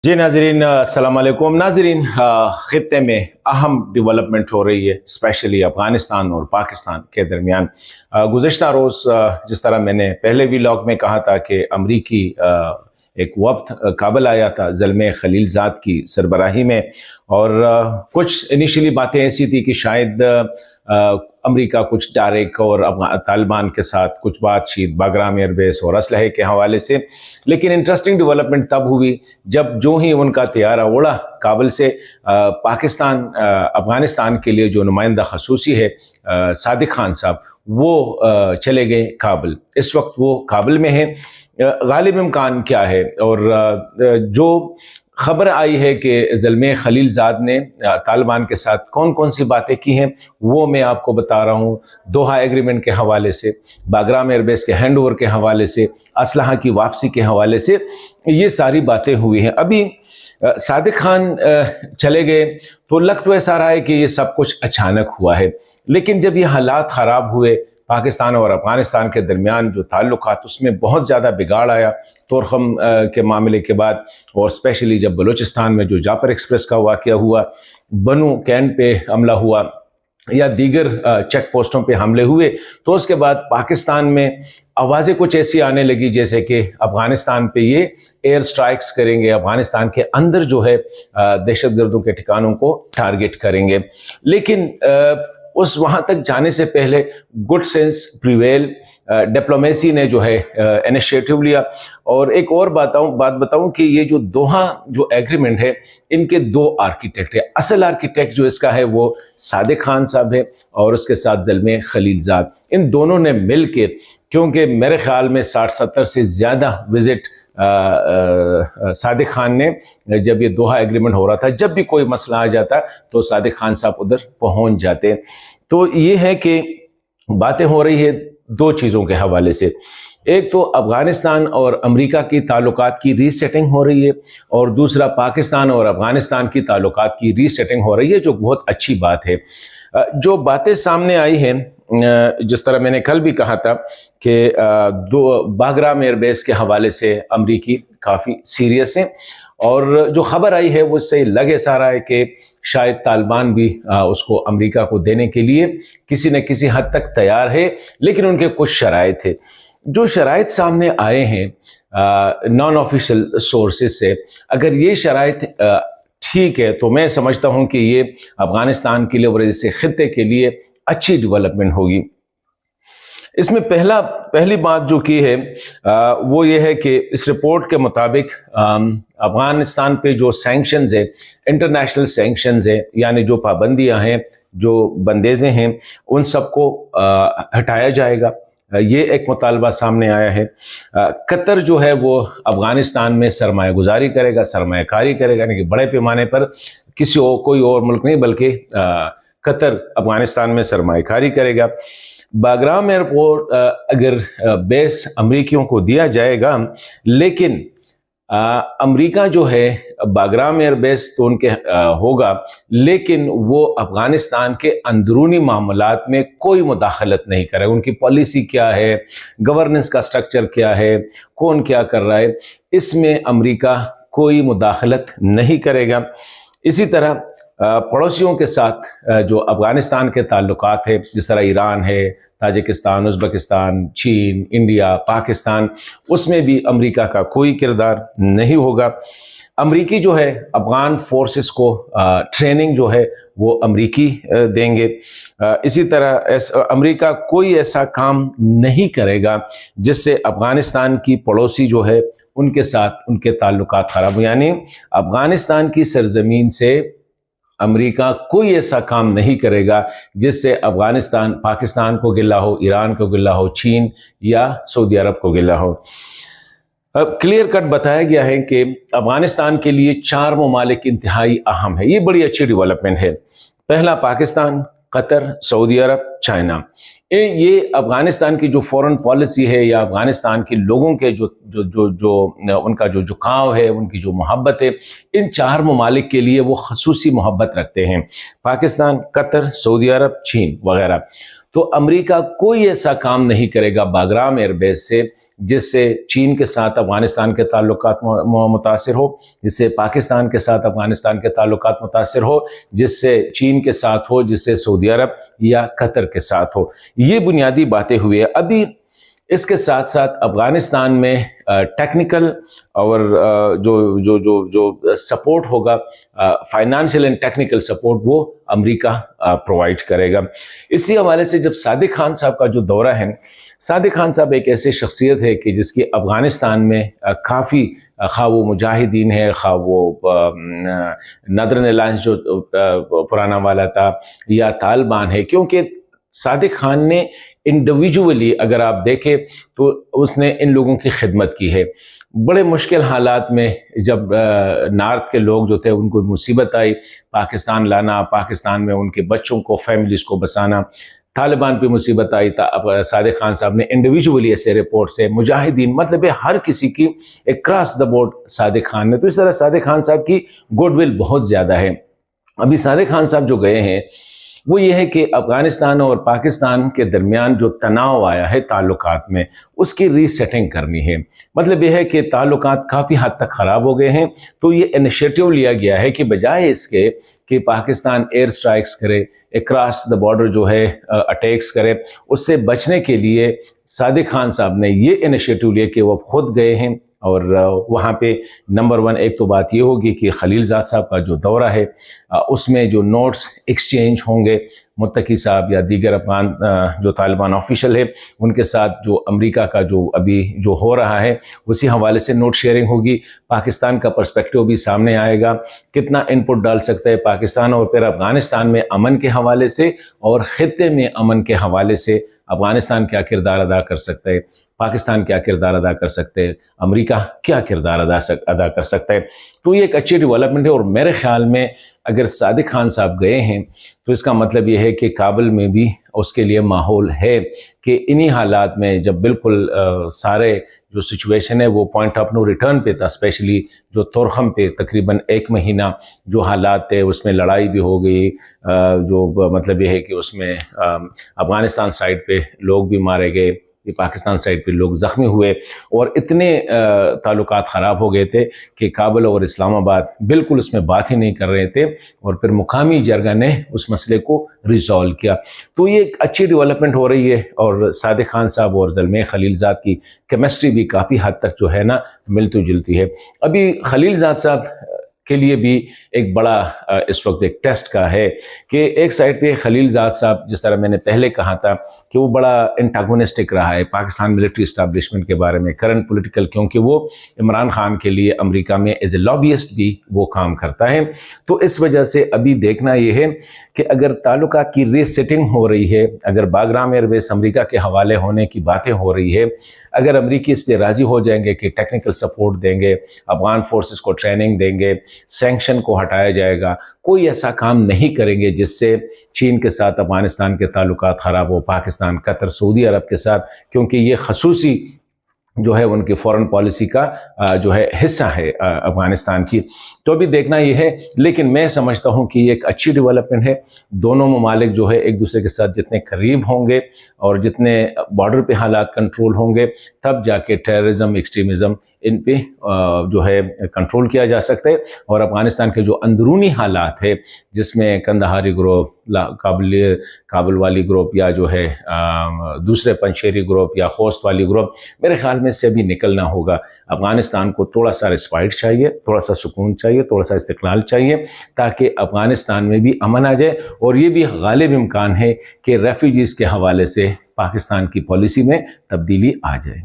जी नाजरीन, अस्सलाम वालेकुम। नाजरीन, ख़ित्ते में अहम डेवलपमेंट हो रही है, स्पेशली अफ़गानिस्तान और पाकिस्तान के दरमियान। गुज़िश्ता रोज़ जिस तरह मैंने पहले व्लॉग में कहा था कि अमरीकी एक वक्त काबल आया था ज़ल्मे खलीलज़ाद की सरबराही में, और कुछ इनिशियली बातें ऐसी थी कि शायद अमेरिका कुछ डायरेक्ट और तालिबान के साथ कुछ बातचीत बागराम एयरबेस और असलहे के हवाले से। लेकिन इंटरेस्टिंग डेवलपमेंट तब हुई जब जो ही उनका तैयारा उड़ा काबुल से, पाकिस्तान अफ़गानिस्तान के लिए जो नुमाइंदा खसूसी है सादिक खान साहब, वो चले गए काबुल। इस वक्त वो काबुल में हैं। गालिब इम्कान क्या है, और जो खबर आई है कि ज़ल्मे खलीलज़ाद ने तालिबान के साथ कौन कौन सी बातें की हैं, वो मैं आपको बता रहा हूँ। दोहा एग्रीमेंट के हवाले से, बागराम एयरबेस के हैंड ओवर के हवाले से, असलहा की वापसी के हवाले से, ये सारी बातें हुई हैं। अभी सादिक खान चले गए तो लग तो ऐसा रहा है कि ये सब कुछ अचानक हुआ है, लेकिन जब ये हालात ख़राब हुए, पाकिस्तान और अफ़गानिस्तान के दरमियान जो ताल्लुकात, उसमें बहुत ज़्यादा बिगाड़ आया तोरखम के मामले के बाद, और स्पेशली जब बलूचिस्तान में जो जापर एक्सप्रेस का वाक़या हुआ, बनू कैंट पे हमला हुआ या दीगर चेक पोस्टों पे हमले हुए, तो उसके बाद पाकिस्तान में आवाज़ें कुछ ऐसी आने लगी जैसे कि अफ़गानिस्तान पे ये एयर स्ट्राइक्स करेंगे, अफ़गानिस्तान के अंदर जो है दहशतगर्दों के ठिकानों को टारगेट करेंगे। लेकिन उस वहाँ तक जाने से पहले गुड सेंस प्रिवेल, डिप्लोमेसी ने जो है इनिशिएटिव लिया। और एक और बात बताऊं कि ये जो दोहा जो एग्रीमेंट है, इनके दो आर्किटेक्ट है। असल आर्किटेक्ट जो इसका है वो सादिक खान साहब है, और उसके साथ ज़ल्मे खलीलज़ाद। इन दोनों ने मिल के, क्योंकि मेरे ख्याल में 60-70 से ज़्यादा विज़िट सादिक खान ने, जब ये दोहा एग्रीमेंट हो रहा था, जब भी कोई मसला आ जाता तो सादिक खान साहब उधर पहुंच जाते। तो ये है कि बातें हो रही है दो चीज़ों के हवाले से। एक तो अफ़गानिस्तान और अमेरिका की ताल्लुकात की रीसेटिंग हो रही है, और दूसरा पाकिस्तान और अफ़गानिस्तान की ताल्लुकात की रीसेटिंग हो रही है, जो बहुत अच्छी बात है। जो बातें सामने आई हैं, जिस तरह मैंने कल भी कहा था कि दो बागराम एयरबेस के हवाले से अमरीकी काफ़ी सीरियस हैं, और जो खबर आई है वो इससे लग ऐसा रहा है कि शायद तालिबान भी उसको अमेरिका को देने के लिए किसी न किसी हद तक तैयार है, लेकिन उनके कुछ शराइत थे। जो शराइत सामने आए हैं नॉन ऑफिशियल सोर्सेज से, अगर ये शराइत ठीक है तो मैं समझता हूँ कि ये अफ़गानिस्तान के लिए और इससे खित्ते के लिए अच्छी डेवलपमेंट होगी। इसमें पहली बात जो की है वो ये है कि इस रिपोर्ट के मुताबिक अफ़गानिस्तान पे जो सैंक्शंस है, इंटरनेशनल सैंक्शंस है, यानी जो पाबंदियां हैं, जो बंदेजें हैं, उन सबको हटाया जाएगा। ये एक मुतालबा सामने आया है। कतर जो है वो अफ़गानिस्तान में सरमाया गुजारी करेगा, सरमायाकारी करेगा, यानी कि बड़े पैमाने पर कोई और मुल्क नहीं बल्कि कतर अफ़गानिस्तान में सरमायाकारी करेगा। बागराम एयरपोर्ट अगर बेस अमरीकियों को दिया जाएगा, लेकिन अमरीका जो है बागराम एयरबेस तो उनके होगा, लेकिन वो अफ़गानिस्तान के अंदरूनी मामलात में कोई मुदाखलत नहीं करेगा। उनकी पॉलिसी क्या है, गवर्नेंस का स्ट्रक्चर क्या है, कौन क्या कर रहा है, इसमें अमरीका कोई मुदाखलत नहीं करेगा। इसी तरह पड़ोसियों के साथ जो अफ़गानिस्तान के ताल्लुकात है, जिस तरह ईरान है, ताजिकिस्तान, उज़्बेकिस्तान, चीन, इंडिया, पाकिस्तान, उसमें भी अमेरिका का कोई किरदार नहीं होगा। अमरीकी जो है अफ़गान फोर्सेस को ट्रेनिंग जो है वो अमरीकी देंगे। इसी तरह अमरीका कोई ऐसा काम नहीं करेगा जिससे अफ़गानिस्तान की पड़ोसी जो है उनके साथ उनके ताल्लुकात ख़राब हो, यानी अफ़गानिस्तान की सरजमीन से अमेरिका कोई ऐसा काम नहीं करेगा जिससे अफ़गानिस्तान पाकिस्तान को गिला हो, ईरान को गिला हो, चीन या सऊदी अरब को गिला हो। अब क्लियर कट बताया गया है कि अफ़गानिस्तान के लिए 4 ममालिक इंतहाई अहम है। ये बड़ी अच्छी डेवलपमेंट है। पहला पाकिस्तान, कतर, सऊदी अरब, चाइना। ये अफ़गानिस्तान की जो फॉरेन पॉलिसी है या अफ़गानिस्तान के लोगों के उनका जो झुकाव है, उनकी जो मोहब्बत है, इन 4 ममालिक के लिए वो खसूसी मोहब्बत रखते हैं। पाकिस्तान, कतर, सऊदी अरब, चीन वगैरह। तो अमेरिका कोई ऐसा काम नहीं करेगा बागराम एयरबेस से جس سے چین کے ساتھ افغانستان کے تعلقات متاثر ہو، جس سے پاکستان کے ساتھ افغانستان کے تعلقات متاثر ہو، جس سے چین کے ساتھ ہو، جس سے سعودی عرب یا قطر کے ساتھ ہو۔ یہ بنیادی باتیں ہوئی ہیں۔ ابھی اس کے ساتھ ساتھ افغانستان میں ٹیکنیکل اور جو سپورٹ ہوگا، فائنانشیل اینڈ ٹیکنیکل سپورٹ، وہ امریکہ پرووائڈ کرے گا۔ اسی حوالے سے جب صادق خان صاحب کا جو دورہ ہے، صادق خان صاحب ایک ایسی شخصیت ہے کہ جس کی افغانستان میں کافی، خواہ وہ مجاہدین ہے، خواہ وہ نادرن الائنس جو پرانا والا تھا، یا طالبان ہے، کیونکہ صادق خان نے انڈیویجولی اگر آپ دیکھیں تو اس نے ان لوگوں کی خدمت کی ہے۔ بڑے مشکل حالات میں جب نارتھ کے لوگ جو تھے ان کو مصیبت آئی، پاکستان لانا، پاکستان میں ان کے بچوں کو، فیملیز کو بسانا، طالبان پہ مصیبت آئی تھا، اب صادق خان صاحب نے انڈیویجولی ایسے رپورٹ سے مجاہدین، مطلب ہر کسی کی ایک cross the board Sadiq Khan نے، تو اس طرح صادق خان صاحب کی گڈ ول بہت زیادہ ہے۔ ابھی صادق خان صاحب جو گئے ہیں وہ یہ ہے کہ افغانستان اور پاکستان کے درمیان جو تناؤ آیا ہے تعلقات میں، اس کی ری سیٹنگ کرنی ہے۔ مطلب یہ ہے کہ تعلقات کافی حد تک خراب ہو گئے ہیں، تو یہ انیشیٹو لیا گیا ہے کہ بجائے اس کے کہ پاکستان ایئر سٹرائکس کرے، اکراس دا بارڈر جو ہے اٹیکس کرے، اس سے بچنے کے لیے صادق خان صاحب نے یہ انیشیٹو لیا کہ وہ خود گئے ہیں، اور وہاں پہ نمبر 1 ایک تو بات یہ ہوگی کہ خلیل زاد صاحب کا جو دورہ ہے اس میں جو نوٹس ایکسچینج ہوں گے متقی صاحب یا دیگر افغان جو طالبان آفیشل ہے ان کے ساتھ، جو امریکہ کا جو ابھی جو ہو رہا ہے اسی حوالے سے نوٹ شیئرنگ ہوگی، پاکستان کا پرسپیکٹیو بھی سامنے آئے گا، کتنا ان پٹ ڈال سکتا ہے پاکستان، اور پھر افغانستان میں امن کے حوالے سے اور خطے میں امن کے حوالے سے افغانستان کیا کردار ادا کر سکتا ہے، پاکستان کیا کردار ادا کر سکتے ہیں، امریکہ کیا کردار ادا کر سکتا ہے۔ تو یہ ایک اچھی ڈیولپمنٹ ہے، اور میرے خیال میں اگر صادق خان صاحب گئے ہیں تو اس کا مطلب یہ ہے کہ کابل میں بھی اس کے لیے ماحول ہے کہ انہی حالات میں جب بالکل سارے جو سچویشن ہے وہ پوائنٹ آف نو ریٹرن پہ تھا، اسپیشلی جو تورخم پہ تقریباً 1 مہینہ جو حالات تھے اس میں لڑائی بھی ہو گئی، جو مطلب یہ ہے کہ اس میں افغانستان سائڈ پہ لوگ بھی مارے گئے، کہ پاکستان سائڈ پہ لوگ زخمی ہوئے، اور اتنے تعلقات خراب ہو گئے تھے کہ کابل اور اسلام آباد بالکل اس میں بات ہی نہیں کر رہے تھے، اور پھر مقامی جرگہ نے اس مسئلے کو ریزالو کیا۔ تو یہ ایک اچھی ڈیولپمنٹ ہو رہی ہے، اور صادق خان صاحب اور زلمے خلیل زاد کی کیمسٹری بھی کافی حد تک جو ہے نا ملتی جلتی ہے۔ ابھی خلیل زاد صاحب کے لیے بھی ایک بڑا اس وقت ایک ٹیسٹ کا ہے کہ ایک سائڈ پہ خلیل زاد صاحب، جس طرح میں نے پہلے کہا تھا کہ وہ بڑا انٹاگونسٹک رہا ہے پاکستان ملٹری اسٹیبلشمنٹ کے بارے میں، کرنٹ پولیٹیکل، کیونکہ وہ عمران خان کے لیے امریکہ میں ایز اے لابیسٹ بھی وہ کام کرتا ہے، تو اس وجہ سے ابھی دیکھنا یہ ہے کہ اگر تعلقات کی ری سیٹنگ ہو رہی ہے، اگر باگرام ایئر بیس امریکہ کے حوالے ہونے کی باتیں ہو رہی ہے، اگر امریکی اس پہ راضی ہو جائیں گے کہ ٹیکنیکل سپورٹ دیں گے، افغان فورسز کو ٹریننگ دیں گے، سینکشن کو ہٹایا جائے گا، کوئی ایسا کام نہیں کریں گے جس سے چین کے ساتھ افغانستان کے تعلقات خراب ہو، پاکستان، قطر، سعودی عرب کے ساتھ، کیونکہ یہ خصوصی جو ہے ان کی فورن پالیسی کا جو ہے حصہ ہے افغانستان کی، تو بھی دیکھنا یہ ہے۔ لیکن میں سمجھتا ہوں کہ یہ ایک اچھی ڈیولپمنٹ ہے، دونوں ممالک جو ہے ایک دوسرے کے ساتھ جتنے قریب ہوں گے اور جتنے بارڈر پہ حالات کنٹرول ہوں گے، تب جا کے ٹیررزم، ایکسٹریمزم ان پہ جو ہے کنٹرول کیا جا سکتا ہے، اور افغانستان کے جو اندرونی حالات ہے جس میں کندہاری گروپ، کابل والی گروپ، یا جو ہے دوسرے پنشیری گروپ یا خوست والی گروپ، میرے خیال میں سے بھی نکلنا ہوگا۔ افغانستان کو تھوڑا سا ریسپائٹ چاہیے، تھوڑا سا سکون چاہیے، تھوڑا سا استقلال چاہیے، تاکہ افغانستان میں بھی امن آ جائے، اور یہ بھی غالب امکان ہے کہ ریفیوجیز کے حوالے سے پاکستان کی پالیسی میں تبدیلی آ جائے۔